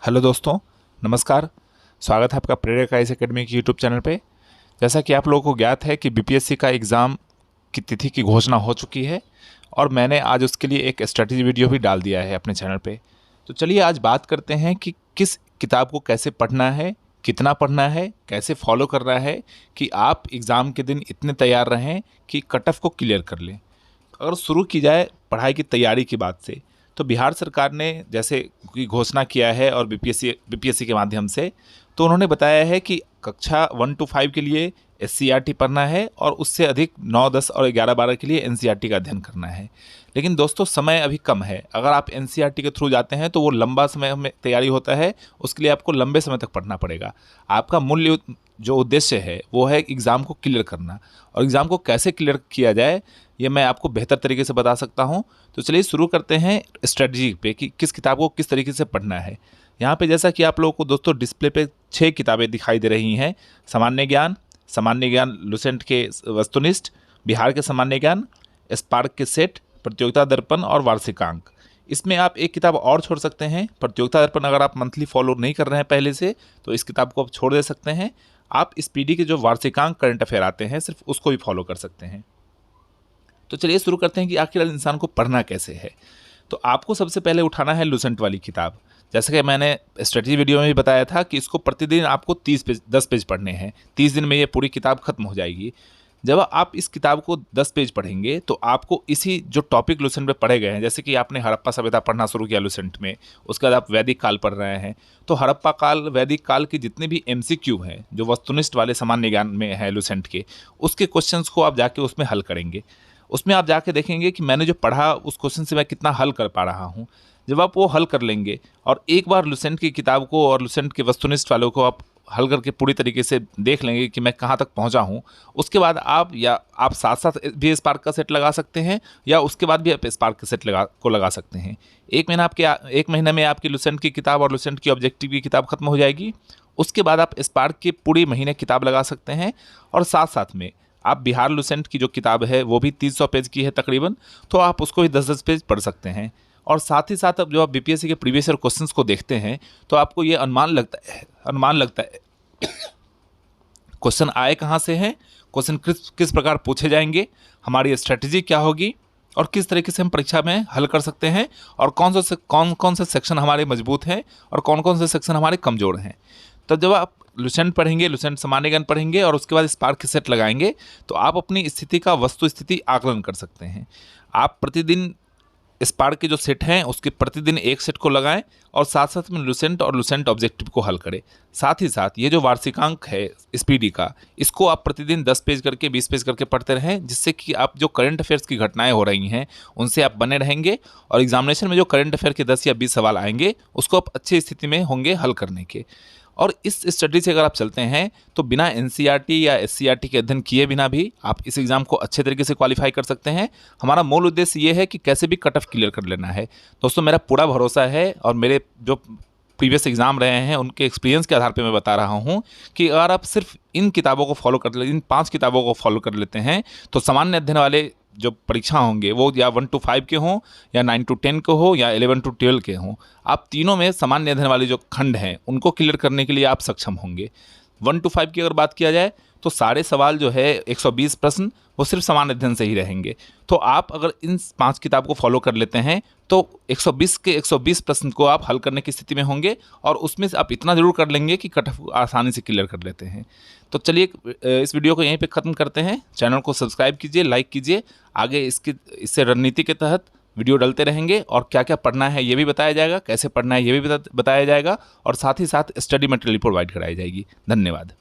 Hello दोस्तों, नमस्कार। स्वागत है आपका प्रेरक आईएएस एकेडमी के यूट्यूब चैनल पे। जैसा कि आप लोगों को ज्ञात है कि बीपीएससी का एग्ज़ाम की तिथि की घोषणा हो चुकी है और मैंने आज उसके लिए एक स्ट्रेटजी वीडियो भी डाल दिया है अपने चैनल पे। तो चलिए आज बात करते हैं कि किस किताब को कैसे पढ़ना है, कितना पढ़ना है, कैसे फॉलो करना है कि आप एग्ज़ाम के दिन इतने तैयार रहें कि कट ऑफ को क्लियर कर लें। अगर शुरू की जाए पढ़ाई की तैयारी की बात से, तो बिहार सरकार ने जैसे की घोषणा किया है और बीपीएससी के माध्यम से, तो उन्होंने बताया है कि कक्षा 1 to 5 के लिए एससीईआरटी पढ़ना है और उससे अधिक 9, 10 और 11, 12 के लिए एनसीईआरटी का अध्ययन करना है। लेकिन दोस्तों समय अभी कम है। अगर आप एनसीईआरटी के थ्रू जाते हैं तो वो लंबा समय में तैयारी होता है, उसके लिए आपको लंबे समय तक पढ़ना पड़ेगा। आपका मूल्य जो उद्देश्य है वो है एग्ज़ाम को क्लियर करना, और एग्ज़ाम को कैसे क्लियर किया जाए ये मैं आपको बेहतर तरीके से बता सकता हूं। तो चलिए शुरू करते हैं स्ट्रेटजी पे कि किस किताब को किस तरीके से पढ़ना है। यहाँ पे जैसा कि आप लोगों को दोस्तों डिस्प्ले पे 6 किताबें दिखाई दे रही हैं। सामान्य ज्ञान लुसेंट के वस्तुनिष्ठ, बिहार के सामान्य ज्ञान, स्पार्क के सेट, प्रतियोगिता दर्पण और वार्षिकांक। इसमें आप एक किताब और छोड़ सकते हैं, प्रतियोगिता दर्पण। अगर आप मंथली फॉलो नहीं कर रहे हैं पहले से तो इस किताब को आप छोड़ दे सकते हैं। आप स्पीडी के जो वार्षिकांक करंट अफेयर आते हैं सिर्फ उसको भी फॉलो कर सकते हैं। तो चलिए शुरू करते हैं कि आखिर इंसान को पढ़ना कैसे है। तो आपको सबसे पहले उठाना है लुसेंट वाली किताब। जैसे कि मैंने स्ट्रेटजी वीडियो में भी बताया था कि इसको प्रतिदिन आपको 10 पेज पढ़ने हैं। 30 दिन में ये पूरी किताब खत्म हो जाएगी। जब आप इस किताब को 10 पेज पढ़ेंगे तो आपको इसी जो टॉपिक लुसेंट में पढ़े गए हैं, जैसे कि आपने हड़प्पा सभ्यता पढ़ना शुरू किया लुसेंट में, उसके बाद आप वैदिक काल पढ़ रहे हैं, तो हड़प्पा काल वैदिक काल के जितने भी एमसीक्यू हैं जो वस्तुनिष्ठ वाले सामान्य ज्ञान में है लुसेंट के, उसके क्वेश्चंस को आप जाके उसमें हल करेंगे। उसमें आप जाके देखेंगे कि मैंने जो पढ़ा उस क्वेश्चन से मैं कितना हल कर पा रहा हूँ। जब आप वो हल कर लेंगे और एक बार लुसेंट की किताब को और लुसेंट के वस्तुनिष्ठ वालों को आप हल करके पूरी तरीके से देख लेंगे कि मैं कहाँ तक पहुँचा हूँ, उसके बाद आप साथ साथ भी स्पार्क का सेट लगा सकते हैं या उसके बाद भी आप स्पार्क का सेट लगा सकते हैं। एक महीना में आपकी लुसेंट की किताब और लुसेंट की ऑब्जेक्टिव की किताब खत्म हो जाएगी। उसके बाद आप स्पार्क की पूरी महीने किताब लगा सकते हैं और साथ साथ में आप बिहार लुसेंट की जो किताब है वो भी 300 पेज की है तकरीबन, तो आप उसको भी 10-10 पेज पढ़ सकते हैं। और साथ ही साथ अब जब आप बीपीएससी के प्रीवियस ईयर क्वेश्चंस को देखते हैं तो आपको ये अनुमान लगता है क्वेश्चन आए कहाँ से हैं, क्वेश्चन किस प्रकार पूछे जाएंगे, हमारी स्ट्रेटजी क्या होगी और किस तरीके से हम परीक्षा में हल कर सकते हैं, और कौन से सेक्शन हमारे मजबूत हैं और कौन कौन से सेक्शन हमारे कमज़ोर हैं। तो जब आप लुसेंट पढ़ेंगे, लुसेंट सामान्य ज्ञान पढ़ेंगे और उसके बाद स्पार्क के सेट लगाएंगे तो आप अपनी स्थिति का वस्तु स्थिति आकलन कर सकते हैं। आप प्रतिदिन स्पार्क के जो सेट हैं उसके प्रतिदिन एक सेट को लगाएं और साथ साथ में लुसेंट और लुसेंट ऑब्जेक्टिव को हल करें। साथ ही साथ ये जो वार्षिकांक है स्पीडी का, इसको आप प्रतिदिन 10 पेज करके 20 पेज करके पढ़ते रहें, जिससे कि आप जो करंट अफेयर्स की घटनाएं हो रही हैं उनसे आप बने रहेंगे और एग्जामिनेशन में जो करंट अफेयर के 10 या 20 सवाल आएंगे उसको आप अच्छी स्थिति में होंगे हल करने के। और इस स्टडी से अगर आप चलते हैं तो बिना एनसीईआरटी या एससीईआरटी के अध्ययन किए बिना भी आप इस एग्ज़ाम को अच्छे तरीके से क्वालिफाई कर सकते हैं। हमारा मूल उद्देश्य ये है कि कैसे भी कट ऑफ क्लियर कर लेना है। दोस्तों मेरा पूरा भरोसा है और मेरे जो प्रीवियस एग्ज़ाम रहे हैं उनके एक्सपीरियंस के आधार पे मैं बता रहा हूँ कि अगर आप सिर्फ इन किताबों को फॉलो कर ले, इन 5 किताबों को फॉलो कर लेते हैं तो सामान्य अध्ययन वाले जो परीक्षा होंगे वो या 1 to 5 के हों या 9 to 10 के हो या 11 to 12 के हों, आप तीनों में सामान्य अध्ययन वाले जो खंड हैं उनको क्लियर करने के लिए आप सक्षम होंगे। 1 to 5 की अगर बात किया जाए तो सारे सवाल जो है 120 प्रश्न वो सिर्फ सामान्य अध्ययन से ही रहेंगे। तो आप अगर इन 5 किताब को फॉलो कर लेते हैं तो 120 के 120 प्रश्न को आप हल करने की स्थिति में होंगे और उसमें से आप इतना ज़रूर कर लेंगे कि कट ऑफ आसानी से क्लियर कर लेते हैं। तो चलिए इस वीडियो को यहीं पे ख़त्म करते हैं। चैनल को सब्सक्राइब कीजिए, लाइक कीजिए। आगे इससे रणनीति के तहत वीडियो डालते रहेंगे और क्या क्या पढ़ना है ये भी बताया जाएगा, कैसे पढ़ना है ये भी बताया जाएगा और साथ ही साथ स्टडी मटेरियल प्रोवाइड कराई जाएगी। धन्यवाद।